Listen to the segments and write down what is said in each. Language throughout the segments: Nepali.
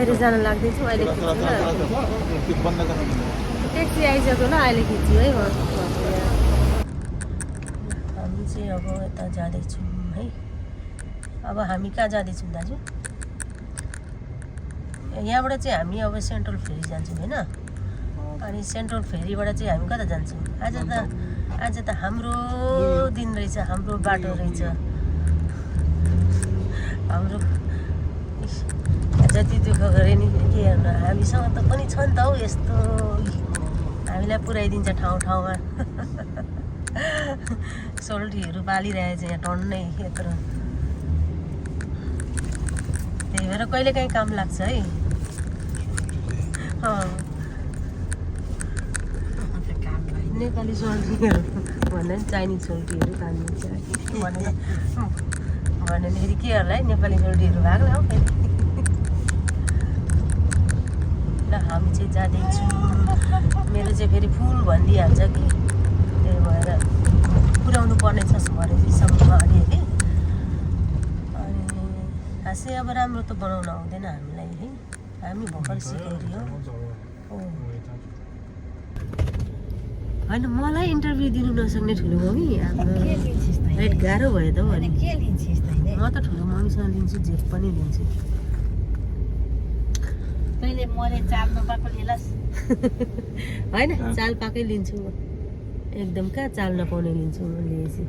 बाहिर जान लाग्दैछु अहिले ट्याक्सी आइसक्यो ल अहिले खिच्छु है म हामी चाहिँ अब यता जाँदैछौँ है अब हामी कहाँ जाँदैछौँ दाजु यहाँबाट चाहिँ हामी अब सेन्ट्रल फेरी जान्छौँ होइन अनि सेन्ट्रल फेरीबाट चाहिँ हामी कता जान्छौँ आज त हाम्रो दिन रहेछ हाम्रो बाटो रहेछ हाम्रो जति दुःख गरे नि के हेर्नु हामीसँग त पनि छ नि त हौ यस्तो हामीलाई पुऱ्याइदिन्छ ठाउँ ठाउँमा सोल्टीहरू पालिरहेछ यहाँ टन्नै यत्रो त्यही भएर कहिलेकाहीँ काम लाग्छ है नेपाली सोल्टीहरू भन्दा पनि चाइनिज सोल्टीहरू काम दिन्छ भनेदेखि के होला है नेपाली सोल्टीहरू भएको हौ फेरि ल हामी चाहिँ जाँदैछौँ मेरो चाहिँ फेरि फुल भनिदिइहाल्छ कि त्यही भएर पुर्याउनु पर्ने छ भरेसम्ममा अलिअलि अनि खासै अब राम्रो त बनाउन आउँदैन हामीलाई है हामी भर्खर सिकाइदियो होइन मलाई इन्टरभ्यू दिनु नसक्ने ठुलो मम्मी रेट गाह्रो भयो त हौ अनि म त ठुलो मम्मीसँग लिन्छु जे पनि लिन्छु होइन चाल पाकै लिन्छु म एकदम कहाँ चाल नपाउने लिन्छु म लिएपछि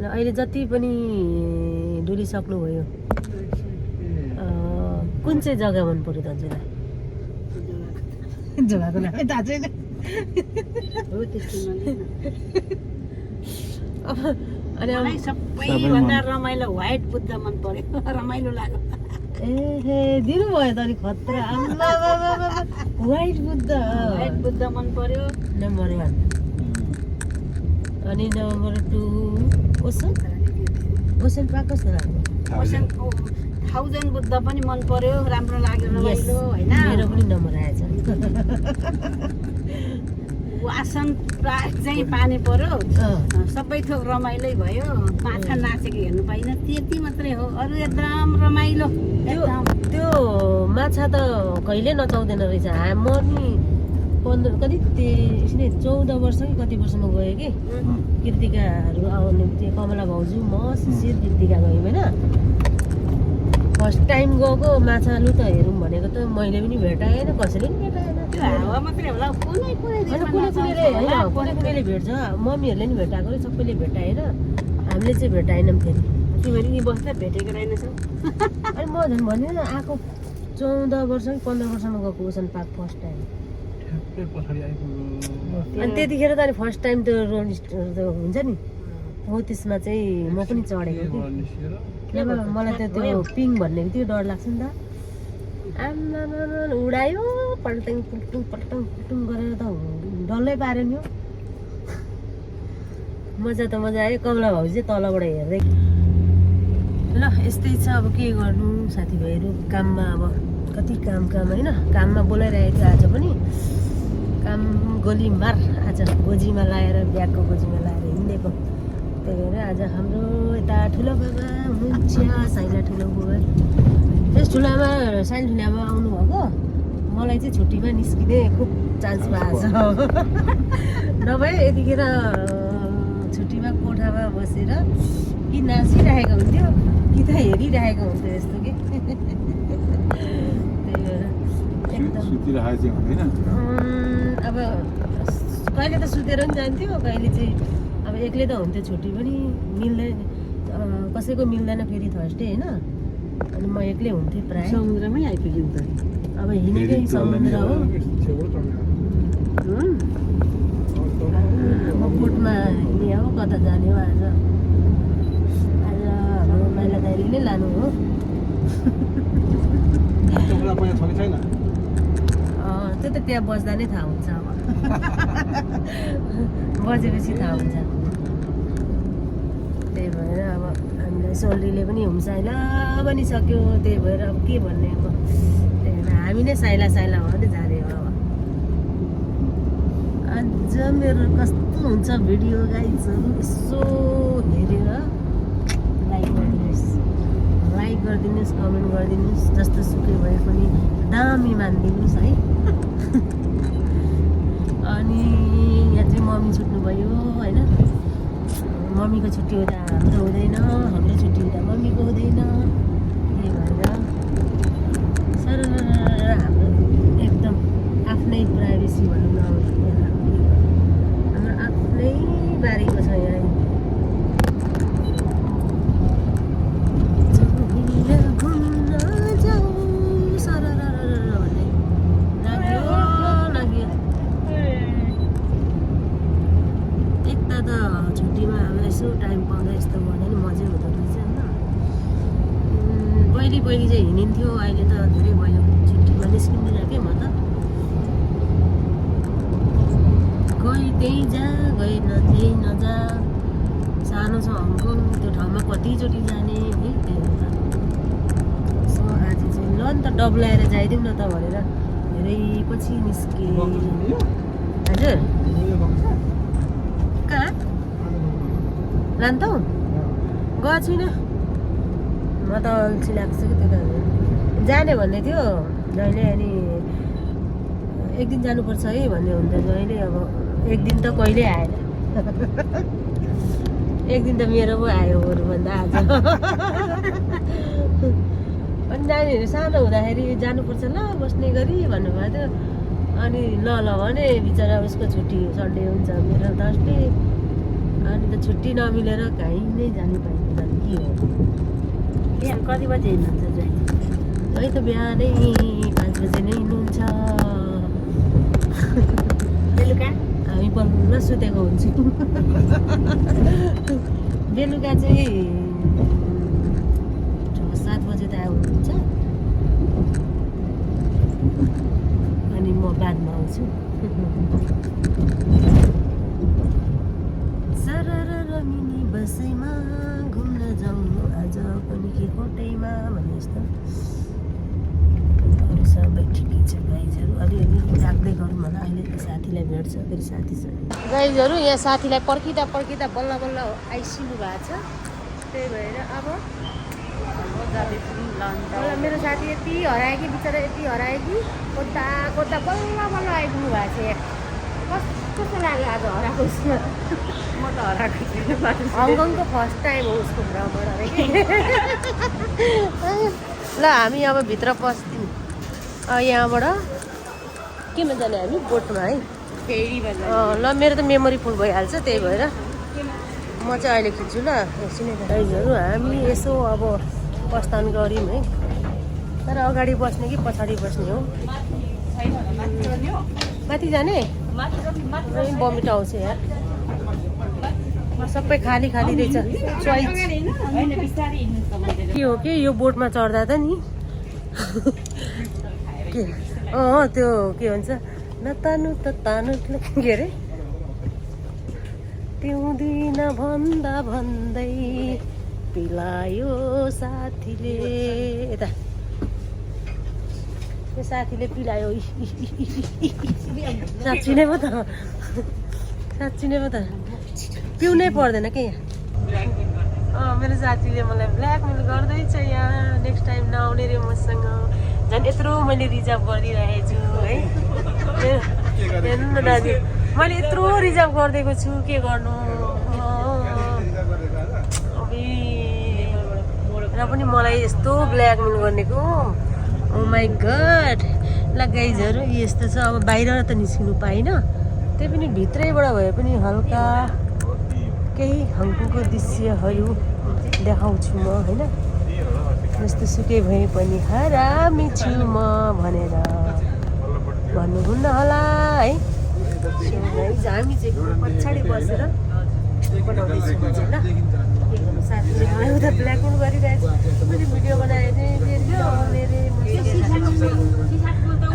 ल अहिले जति पनि डुलिसक्नुभयो कुन चाहिँ जग्गा मन पर्यो दाजुलाई जग्गाको नाम थाहा छैन मलाई सबैभन्दा रमाइलो व्हाइट बुद्ध मन पर्यो रमाइलो लाग्यो ए दिनुभयो त अनि खतरा व्हाइट बुद्ध मन पर्यो नम्बर 1 अनि नम्बर 2 ओसन पार्क कस्तो लाग्यो ओसन 1000 बुद्ध पनि मन पर्यो राम्रो लाग्यो रमाइलो हैन मेरो पनि नम्बर आएछ आसन चाहिँ पानी पर्यो सबै थोक रमाइलो भयो माछा नाचेको हेर्नु पाइन त्यति मात्रै हो अरु एकदम रमाइलो त्यो माछा त कहिले नचाउँदैन रहेछ म नि 14 वर्ष कि कति वर्षमा गयो कि कृतिकाहरू आउने त्यो कमला भाउजू म शिशिर कृतिका गयौँ होइन फर्स्ट टाइम गएको माछा लु त हेरौँ भनेको त मैले पनि भेटाएन कसैले पनि भेटाएन कुनैले भेट्छ मम्मीहरूले नि भेटाएको सबैले भेटाएन हामीले चाहिँ भेटाएनौँ फेरि तिमीहरू यी बस्दा भेटेको रहेनछौ अनि म झन् भने आएको 14 वर्ष कि 15 वर्षमा गएको ओसन पार्क फर्स्ट टाइम अनि त्यतिखेर त अनि फर्स्ट टाइम त्यो रोलर हुन्छ नि हो त्यसमा चाहिँ म पनि चढेको कि मलाई त त्यो पिङ भन्ने त्यो डर लाग्छ नि त आमा उडायो पल्टङ पुल्टुङ गरेर त डल्लै पार्यो नि मजा त मजा आयो कमला भाउजू चाहिँ तलबाट हेर्दै ल यस्तै छ अब के गर्नु साथीभाइहरू काममा अब कति काम होइन काममा बोलाइरहेको थियो आज पनि काम गोलीमार आज गोजीमा लगाएर ब्यागको गोजीमा लगाएर हिँडेको त्यही भएर आज हाम्रो यता ठुलो बाबा हुनुहुन्छ साइला ठुलो बुबा त्यस ठुलामा साइला ठुलामा आउनुभएको मलाई चाहिँ छुट्टीमा निस्किने खुब चान्स पाएको छ नभए यतिखेर छुट्टीमा कोठामा बसेर कि नाचिरहेको हुन्थ्यो कि त हेरिरहेको हुन्थ्यो यस्तो कि त्यही भएर अब कहिले त सुतेर पनि जान्थ्यो कहिले चाहिँ अब एक्लै त हुन्थ्यो छुट्टी पनि मिल्दैन कसैको मिल्दैन फेरि थर्सडे होइन अनि म एक्लै हुन्थेँ प्रायः समुद्रमै आइपुग्यौँ त अब हिँडेकै समुद्र हो म बोटमा हिँडेँ हो कता जाने हो आज हाम्रो माइला दाइले नै लानु हो त्यो त त्यहाँ बस्दा नै थाहा हुन्छ अब बजेपछि थाहा हुन्छ त्यही भएर अब हामीलाई सोल्टीले पनि हुम्साइला पनि सक्यो त्यही भएर अब के भन्ने अब त्यही भएर हामी नै साइला भन्दै जाने हो अब आज मेरो कस्तो हुन्छ भिडियो गाइजहरू यसो हेरेर लाइक लाइक गरिदिनुहोस्, कमेन्ट गरिदिनुहोस्, जस्तो सुकै भए पनि दामी मानिदिनुहोस् है। अनि यहाँ चाहिँ मम्मी छुट्नुभयो होइन। मम्मीको छुट्टी हुँदा हाम्रो हुँदैन, हाम्रो छुट्टी हुँदा मम्मीको हुँदैन। त्यही भएर सर हाम्रो एकदम आफ्नै प्राइभेसी भनौँ न, हाम्रो आफ्नै बारीको छ यहाँ। छुट्टीमा अब यसो टाइम पाउँदा यस्तो गर्दा नि मजै हुँदो रहेछ होइन। पहिले चाहिँ हिँडिन्थ्यो, अहिले त धेरै भयो छुट्टीमा निस्किँदैन के म त। गई त्यहीँ जा, गई त्यहीँ नजा। सानो छ हङकङ, त्यो ठाउँमा कतिचोटि जाने है। त्यही हो त। सो आज चाहिँ ल नि त डब्लाएर जाइदिउँ न त भनेर धेरै पछि निस्केँ। हजुर कहाँ लान्थौ? गएको छुइनँ म त, अल्छी लाग्छ कि त्यो त। जाने भन्ने थियो जहिले, अनि एक दिन जानुपर्छ है भन्ने हुन्छ जहिले। अब एक दिन त कहिल्यै आएन। एक दिन त मेरो पो आयो बरुभन्दा आज। अनि नानीहरू सानो हुँदाखेरि जानुपर्छ ल बस्ने गरी भन्नुभएको थियो। अनि ल भने बिचरा उसको छुट्टी सन्डे हुन्छ, मेरो थर्सडे। अनि त छुट्टी नमिलेर कहीँ नै जानु पाइँदैन। के हो बिहान कति बजी हिँड्नुहुन्छ चाहिँ? है त बिहानै 5 बजे नै हिँड्नुहुन्छ। बेलुका हामी बल्ल सुतेको हुन्छौँ। बेलुका चाहिँ 6-7 बजे त आउनुहुन्छ। अनि म बादमा आउँछु। सरररमिनी बसैमा घुम्न जाउँ आज पनि के कोटैमा भने जस्तो। अरू सबै ठिकै छ गाइजहरू। अलिअलि राख्दै गरौँ होला। अहिले साथीलाई भेट्छ, फेरि साथी छ गाइजहरू। यहाँ साथीलाई पर्खिँदा पर्खिँदा बल्ल बल्ल आइसिनु भएको छ। त्यही भएर अब मेरो साथी यति हरायो कि, बिचरा यति हरायो कि खोज्दा खोज्दा बल्ल बल्ल आइपुग्नु भएको छ। कस्तो लाग्यो आज हराएको उसमा? म त हराएको छुइनँ। हङकङको फर्स्ट टाइम हो उसको भ्रमण अरे कि। ल हामी अब भित्र पस्यौँ। यहाँबाट केमा जाने हामी? बोटमा है। ल मेरो त मेमोरी फुल भइहाल्छ, त्यही भएर म चाहिँ अहिले खिच्छु ल। एकछिन गाइजहरू हामी यसो अब प्रस्थान गऱ्यौँ है। तर अगाडि बस्ने कि पछाडि बस्ने हो? माथि जाने? बमिट आउँछ यार। सबै खाली खाली रहेछ। के हो कि यो बोटमा चढ्दा त नि के त्यो के भन्छ नतानु त तानु के अरे पिउँदिन भन्दा भन्दै पिलायो साथीले। यता यो साथीले पिलायो। साँच्ची नै पो त, साँच्ची नै पो त पिउनै पर्दैन क्या यहाँ। मेरो साथीले मलाई ब्ल्याकमेल गर्दैछ यहाँ। नेक्स्ट टाइम नआउने रे मसँग। झन् यत्रो मैले रिजर्भ गरिदिइरहेको छु है। हेर्नु न दाजु, मैले यत्रो रिजर्भ गरिदिएको छु, के गर्नु। र पनि मलाई यस्तो ब्ल्याकमेल गर्नेको। ओ माई गड। ल गाइजहरू यस्तो छ। अब बाहिर त निस्किनु पाइनँ, त्यही पनि भित्रैबाट भए पनि हल्का केही हङकङको दृश्यहरू देखाउँछु म होइन। जस्तो सुकै भए पनि हरामी छु म भनेर भन्नुहुन्न होला है। हामी चाहिँ पछाडि बसेर बनाउँदैछु म चाहिँ ल। साथीले भयो त ब्ल्याकमेल गरिरहेछ। मैले भिडियो बनाएँ चाहिँ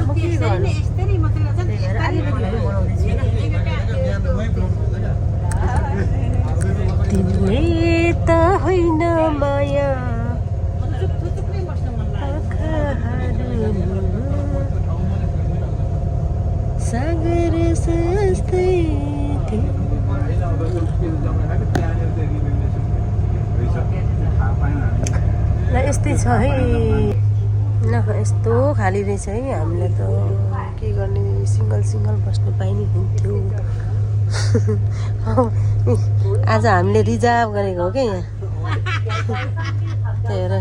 म के गर्नु। अलिकति बनाउँदैछु। तिमीले त होइन माया सागर जस्तै ल यस्तै छ है ल यस्तो खाली रहेछ है हामीलाई त के गर्ने सिङ्गल बस्नु पाइने हुन्थ्यो आज हामीले रिजर्भ गरेको हो क्या यहाँ त्यही भएर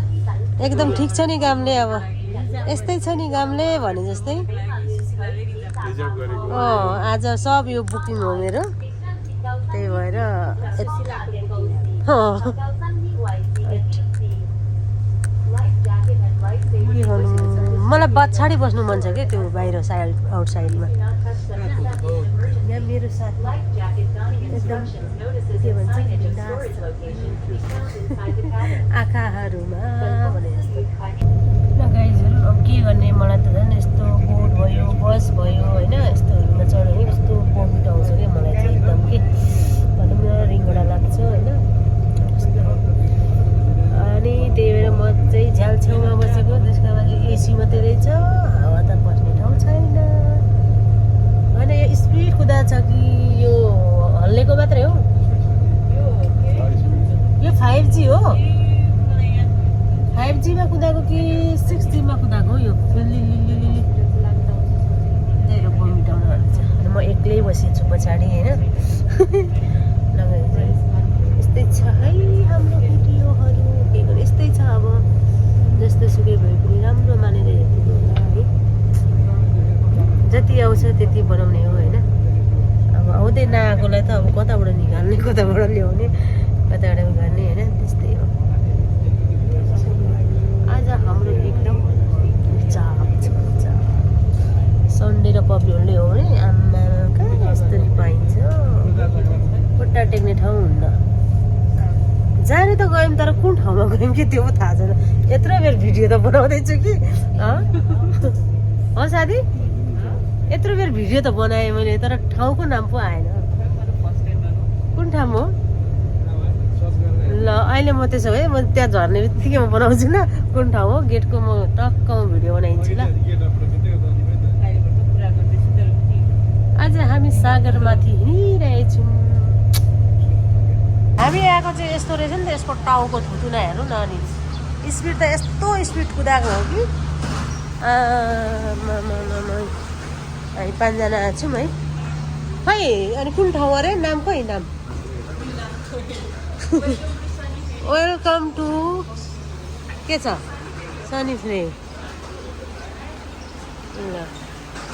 एकदम ठिक छ नि कामले अब यस्तै छ नि कामले भने जस्तै आज सब यो बुकिङ हो मेरो त्यही भएर के गर्नु मलाई पछाडि बस्नु मन छ क्या त्यो बाहिर साइड आउटसाइडमा यहाँ मेरो साथी एकदम के भन्छ आँखाहरूमा भने जस्तो गाइजहरू अब के गर्ने मलाई त झन् यस्तो बोट भयो बस भयो होइन यस्तोहरूमा चढ्यो भने कस्तो बमिट आउँछ क्या मलाई चाहिँ एकदम के भनौँ न रिङवटा लाग्छ होइन अनि त्यही भएर म चाहिँ झ्याल छेउमा बसेको त्यसको लागि एसी मात्रै रहेछ हावा त बस्ने ठाउँ छैन होइन यो स्पिड कुदा छ कि यो हल्लेको मात्रै हो यो 5G हो 5Gमा कुदाएको कि 6Gमा कुदाएको हो यो त्यही हो बमिट आउनु भएको छ अनि म एक्लै बसेको छु पछाडि होइन यस्तै छ है हाम्रो भिडियोहरू के गर्नु यस्तै छ अब जस्तो सुकै भए पनि राम्रो मानेर हेरिदिनु होला है जति आउँछ त्यति बनाउने हो होइन अब आउँदै नआएकोलाई त अब कताबाट निकाल्ने कताबाट ल्याउने कताबाट गर्ने होइन त्यस्तै हो आज हाम्रो एकदम चाप छ सन्डे र पब्लिक होल्डे हो भने आमा कहाँ यस्तो नि पाइन्छ खुट्टा टेक्ने ठाउँ हुन्न जाने त गयौँ तर कुन ठाउँमा गयौँ कि त्यो थाहा छैन यत्रो बेर भिडियो त बनाउँदैछु कि हो साथी यत्रो बेर भिडियो त बनाएँ मैले तर ठाउँको नाम पो आएन कुन ठाउँ हो ल अहिले म त्यसो भए म त्यहाँ झर्ने बित्तिकै म बनाउँछु ल कुन ठाउँ हो गेटको म टक्क म भिडियो बनाइदिन्छु ल आज हामी सागरमाथि हिँडिरहेछौँ हामी आएको चाहिँ यस्तो रहेछ नि त यसको टाउको थुतुना हेर्नु न अनि स्पिड त यस्तो स्पिड कुदाएको हो कि हामी 5 जना छौँ है खै अनि कुन ठाउँ अरे नाम खै नाम वेलकम टु के छ सनी फ्रे ल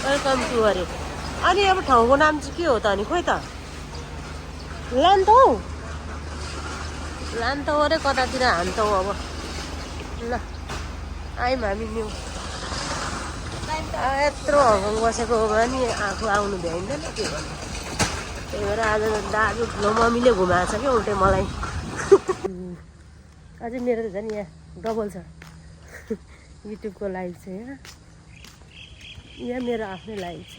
वेलकम टु अरे अनि अब ठाउँको नाम चाहिँ के हो त अनि खोइ त लान्त अरे कतातिर हान्थौ अब ल आयौँ हामी न्यु यत्रो हङकङ बसेको हो भने आफू आउनु भ्याइँदैन के गर्नु त्यही भएर आज दाजु ठुलो मम्मीले घुमाएको छ क्या उल्टै मलाई अझै मेरो त झन् यहाँ डबल छ युट्युबको लाइभ छ यहाँ मेरो आफ्नै लाइभ छ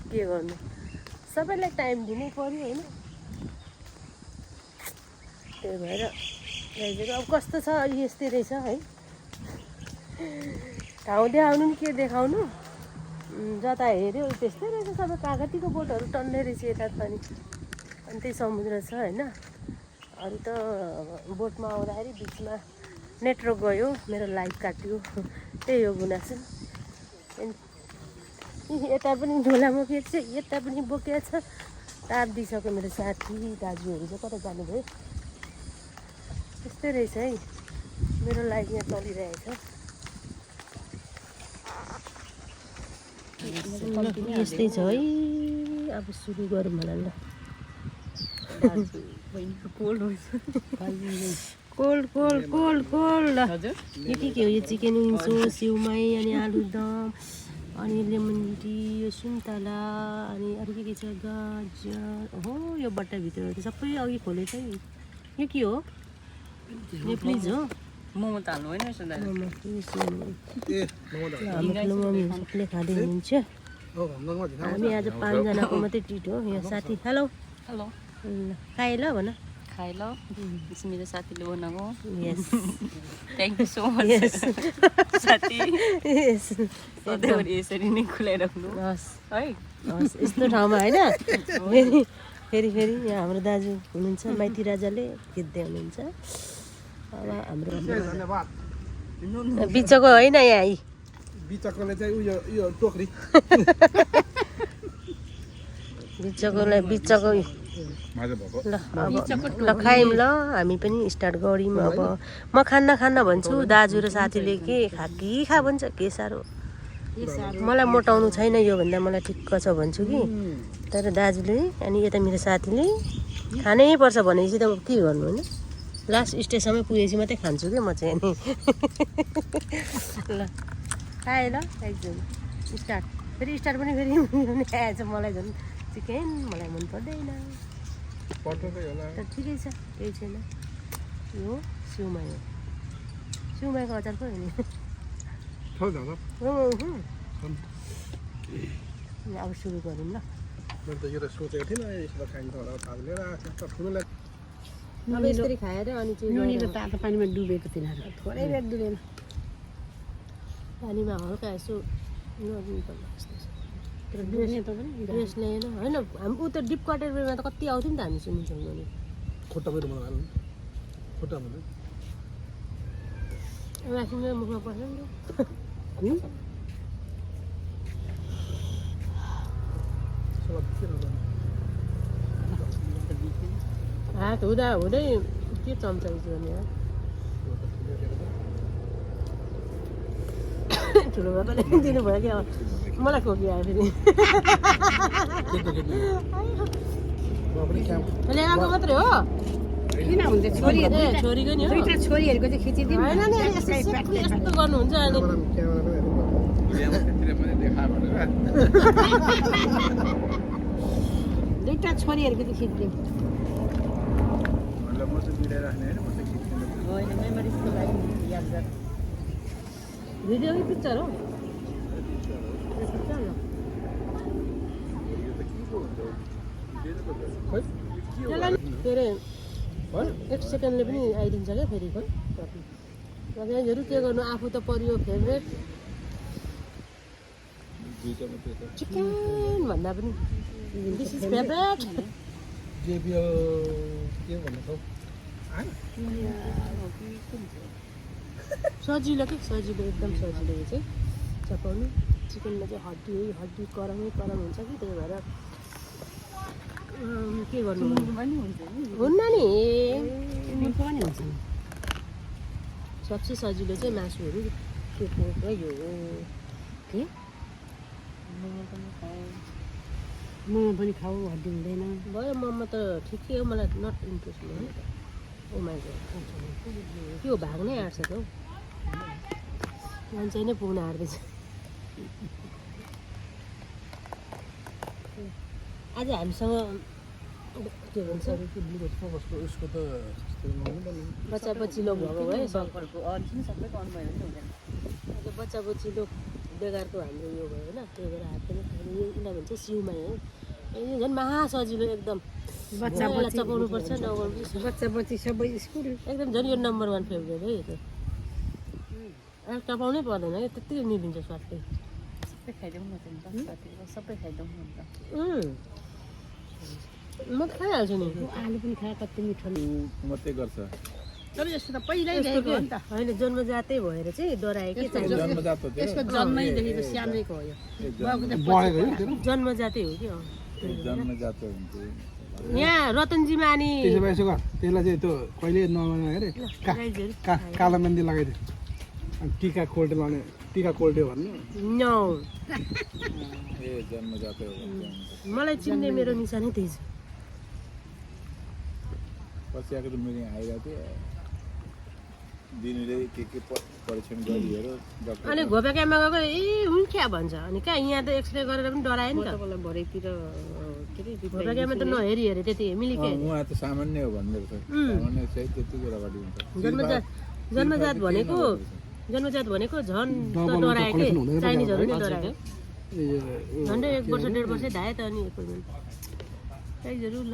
के गर्नु सबैलाई टाइम दिनै पर्यो होइन त्यही भएर अब कस्तो छ यस्तै रहेछ है ठाउँ देखाउनु नि के देखाउनु जता हेऱ्यो त्यस्तै रहेछ सबै कागतीको बोटहरू टन्नै रहेछ यता पनि अनि त्यही समुद्र छ होइन अरू त बोटमा आउँदाखेरि बिचमा नेटवर्क गयो मेरो लाइट काट्यो त्यही हो गुनासो यता पनि झोला बोकेको छ यता पनि बोकेको छ तार दिइसक्यो मेरो साथी दाजुहरू चाहिँ कता जानुभयो त्यस्तै रहेछ है मेरो लाइफ यहाँ चलिरहेछ यस्तै छ है अब सुरु गरौँ होला ल कोल्ड ल के हो यो चिकन विङ्स हो सिउमाई अनि आलुदम अनि लेमन टी यो सुन्तला अनि अरू के छ गाजर हो यो बट्टाभित्र सबै अघि खोलेछ है यो के हो यो प्लिज हो मोमो त हाल्नु होइन मोमो हाम्रो मम्मीहरू सबले खाँदै हुनुहुन्छ हामी आज 5 जनाको मात्रै ट्रिट हो यहाँ साथी हेलो हेलो खाए ल भन खाए ल मेरो साथीले बनाएको यस थ्याङ्क यू सो मच साथी यस सधैँभरि यसरी नै खुलाइराख्नु हस् है हस् यस्तो ठाउँमा होइन फेरि यहाँ हाम्रो दाजु हुनुहुन्छ माइती राजाले खिच्दै हुनुहुन्छ अब हाम्रो धन्यवाद बिचको होइन यहाँ यी बिचकोले चाहिँ यो टोकरी बिचकोलाई बिचको ल अब ल खायौँ ल हामी पनि स्टार्ट गऱ्यौँ अब म खान्न भन्छु दाजु र साथीले के खा भन्छ के साह्रो मलाई मोटाउनु छैन यो भन्दा मलाई ठिक्क छ भन्छु कि तर दाजुले अनि यता मेरो साथीले खानै पर्छ भनेपछि त अब के गर्नु होइन लास्ट स्टेजसम्म पुगेपछि मात्रै खान्छु कि म चाहिँ अनि ल खाएँ ल एकजना स्टार्ट फेरि स्टार्ट पनि फेरि आएछ मलाई झन् चिकन मलाई मन पर्दैन तर ठिकै छ केही छैन यो सिउमाई हो सिउमाईको अचार पो हो नि अब सुरु गरौँ ल सोचेको थिएन यसो खाइन्छ होला लिएर आएको ठुलो अब यसरी खाएर अनि नुनी र तातो पानीमा डुबेको तिनीहरू थोरै बेर डुबेन पानीमा हल्का यसो नदिनु पर्ने जस्तो छ तर डुब्ने त पनि ड्रेस ल्याएन होइन हामी उता डिप कटेर बेरमा त कति आउँथ्यो नि त हामी स्विमिङ पुलमा नि खुट्टा मेरो मलाई हाल्नु खुट्टा भने राखिन्छ मुखमा पर्छ नि हात हुँदा हुँदै के चम्चा युज गर्ने हो ठुलो बाबाले दिनुभयो कि अब मलाई खोकी आयो फेरि ल्याएको मात्रै हो किन हुन्छ छोरीहरू छोरीको नि हो दुईटा छोरीहरूको चाहिँ खिचिदिउँ होइन नि यस्तो गर्नुहुन्छ अहिले दुईटा छोरीहरूको चाहिँ खिचिदिउँ होइन मेमोरिजको लागि यादगार भिडियो कि पिक्चर हो के अरे 1 सेकेन्डले पनि आइदिन्छ क्या फेरि यहाँहरू के गर्नु आफू त परियो फेभरेट चिकन भन्दा पनि दिस इज फेभरेट सजिलो के सजिलो एकदम सजिलो यो चाहिँ चपाउनु चिकनमा चाहिँ हड्डी करम हुन्छ कि त्यही भएर के गर्नु हुन्न नि सबसे सजिलो चाहिँ मासुहरू के यो के मोमो पनि खाऊ हड्डी हुँदैन भयो मोमो त ठिकै हो मलाई नट इन्ट्रेस्ट भयो ओ माइ गॉड के हो भाग नै आँट्छ त हौ मान्छे नै पुग्न आँट्दैछ आज हामीसँग के भन्छ उसको त बच्चा बच्चिलो भएको भए सबै बच्चा बच्चिलो बेगारको हाम्रो यो भयो होइन त्यही भएर हात पनि खाने यो किन भन्छ सिउमाई हो यो झन् महासजिलो एकदम बच्चा चपाउनु पर्छ नगर्नुपर्छ बच्चा बच्ची सबै स्कुल एकदम झन् यो नम्बर 1 फेभरेट है यो त चपाउनै पर्दैन है त्यत्तिकै निलिन्छ स्वाटै सबै खाइदिउँ न सबै खाइदिउँ न त म त खाइहाल्छु नि आलु पनि खाए कति मिठो मात्रै गर्छ तर यस्तो त पहिल्यै देखेको हो नि त होइन जन्मजातै भएर चाहिँ डरायो कि यसको जन्मैदेखिको सानैको हो यो जन्मजातै हो कि जन्मजात हुन्छ यहाँ रतनजीमा अनि त्यसलाई चाहिँ त्यो कहिले नगर्नु अरे कालो मेहन्दी लगाइदियो अनि टिका कोल्टे लाउने टिका कोल्टे भन्नु नो ए जन्मजात मलाई चिन्ने मेरो निशानै त्यही छ पछि आएको त मिटिङ आइरहेको थियो दिनुले के परीक्षण गरिहेर अनि घोप्याकामा गएको ए हुन्छ भन्छ अनि कहाँ यहाँ त एक्सरे गरेर पनि डरायो नि त भरेतिर के अरे घोप्याकामा त नहेरी हेरे त्यति मिलिके उहाँ त सामान्य हो भन्दै रहेछ सामान्य चाहिँ त्यतिको अगाडि हुन्छ जन्मजात भनेको झन् डरायो के चाइनिजहरू नि डरायो झन्डै 1 वर्ष 1.5 वर्ष धायो त अनि साइजहरू ल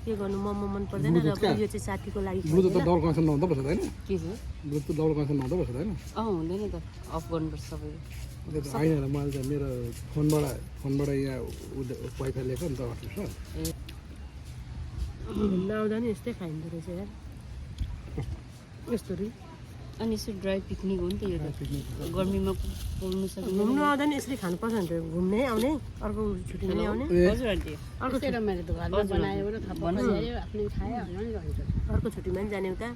के गर्नु मोमो मन पर्दैन र यो चाहिँ साथीको लागि ब्लुटुथ त डबल कनेक्सन नहुँदा पर्छ हैन के छ ब्लुटुथ डबल कनेक्सन नहुँदा पर्छ हैन हुँदैन त अफ गर्नुपर्छ सबै होइन मैले त मेरो फोनबाट यहाँ वाइफाई लिएको नि त अफिस नआउँदा नि यस्तै खाइँदो रहेछ यार यस्तो रे अनि यसो ड्राई पिकनिक हो नि त यो त गर्मीमा पोल्नु सक्ने घुम्नु आउँदा नि यसरी खानुपर्छ नि त घुम्ने आउने अर्को छुट्टीमा नि आउने हजुर आन्टी अर्को मैले त घरमा बनायो भने बसिहाल्यो आफ्नै खायो भने भन्छ अर्को छुट्टीमा नि जाने उता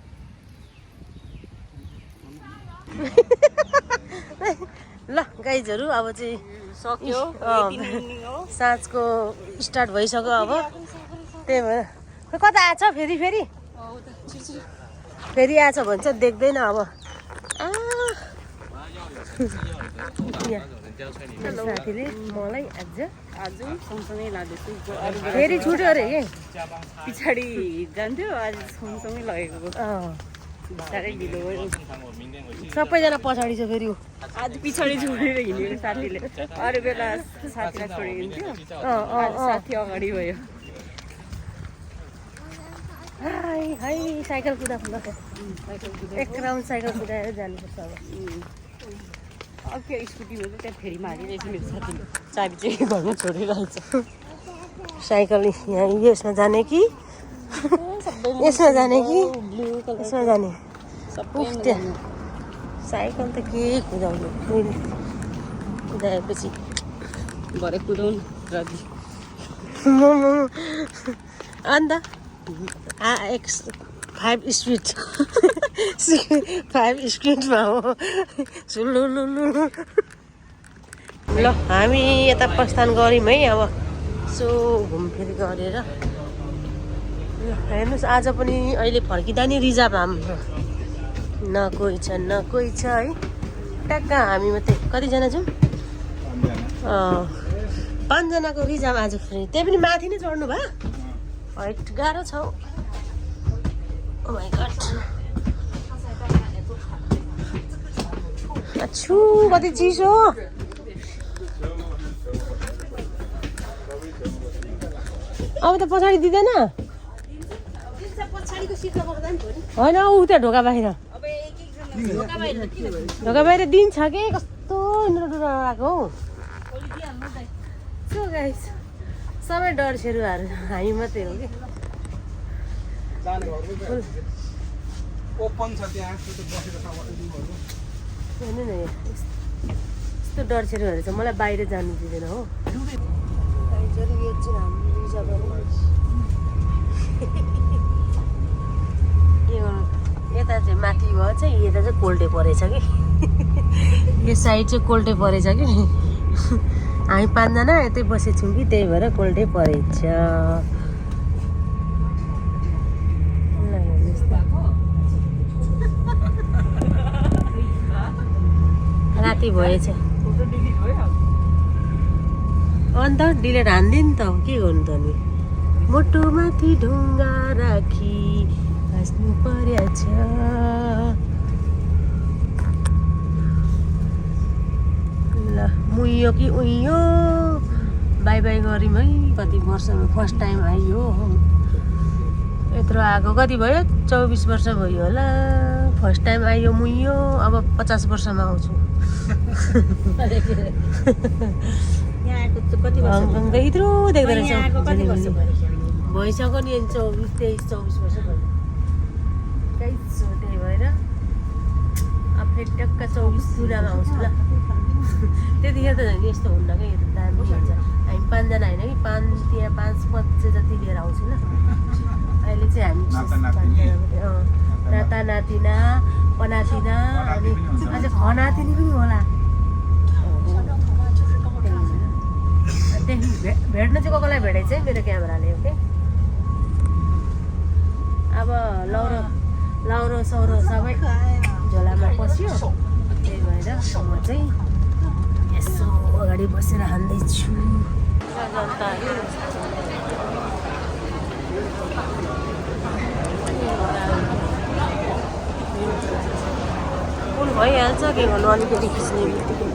ल गाइजहरू अब चाहिँ सक्यो साँझको स्टार्ट भइसक्यो अब त्यही भएर खोइ कता आएछ फेरि फेरि फेरि आएछ भने चाहिँ देख्दैन अब साथीले मलाई आज सँगसँगै लाँदैछु फेरि छुट्यो अरे के पछाडि जान्थ्यो आज सँगसँगै लगेको साह्रै ढिलो भयो सबैजना पछाडि छ फेरि आज पछाडि छोडेर हिँडेको साथीले अरू बेला साथीलाई छोडेको हुन्थ्यो आज साथी अगाडि भयो हाई हाई साइकल कुदाएको एक राउन्ड साइकल कुदाएर जानुपर्छ अब त्यो स्कुटीमा चाहिँ त्यहाँ फेरिमा हालिरहेछ मेरो साथीले चाबी चाहिँ घरमा छोडिरहेछ साइकल यहाँ यसमा जाने कि यसमा जाने कि यसमा जाने उफ त्यहाँ साइकल त के कुदाउने कुदाएपछि भरे कुदाउनु राति अन्त 5 स्पिड 5 स्पिडमा हो ल हामी यता प्रस्थान गऱ्यौँ है अब यसो घुमफिर गरेर ल हेर्नुहोस् आज पनि अहिले फर्किँदा नि रिजर्भ हाम्रो न कोही छ न कोही छ है ट्याक्क हामी मात्रै कतिजना छौँ 5 जनाको रिजर्भ आज फेरि त्यही पनि माथि नै चढ्नु भयो हाइट गाह्रो छ ओ माई गड छु कति चिसो अब त पछाडि दिँदैन होइन ऊ त्यहाँ ढोका बाहिर ढोका बाहिर दिन्छ कि कस्तो आएको हौ सो गाइस सबै डर सेरुवाहरू हामी मात्रै हो कि ओपन छ त्यहाँ हेर्नु न यस्तो डर सेरुवाहरू छ मलाई बाहिर जानु दिँदैन हो के गर्नु यता चाहिँ माथि भयो चाहिँ यता चाहिँ कोल्टे परेछ कि यो साइड चाहिँ कोल्टे परेछ कि हामी 5 जना यतै बसेछौँ कि त्यही भएर कोल्टे परेछ राति भएछ अन्त डिलेट हान्दियो नि त के गर्नु त नि मुटुमाथि ढुङ्गा राखी हाँस्नु परेछ ल मुइयो कि उइयो बाई बाई गऱ्यौँ है कति वर्षमा फर्स्ट टाइम आइयो यत्रो आएको कति भयो 24 वर्ष भयो होला फर्स्ट टाइम आइयो मुइयो अब 50 वर्षमा आउँछु हङकङ त यत्रो देख्दो रहेछ भइसक्यो नि 23-24 वर्ष भयो त्यही भएर अब फेरि टक्क 24 पुरामा आउँछु ल त्यतिखेर त झन् यस्तो हुन्न क्या यो त दामी हुन्छ हामी 5 जना होइन कि 5-5 जति लिएर आउँछु ल अहिले चाहिँ हामी नाता नातिना पनातिना अनि अझ खनातिनी पनि होला त्यही भेट्न चाहिँ कसलाई भेटेको चाहिँ मेरो क्यामेराले हो कि अब लौरो सौरो सबै झोलामा पस्यो त्यही भएर म चाहिँ यसो अगाडि बसेर हान्दैछु फुल भइहाल्छ के गर्नु अलिकति खिच्ने बित्तिकै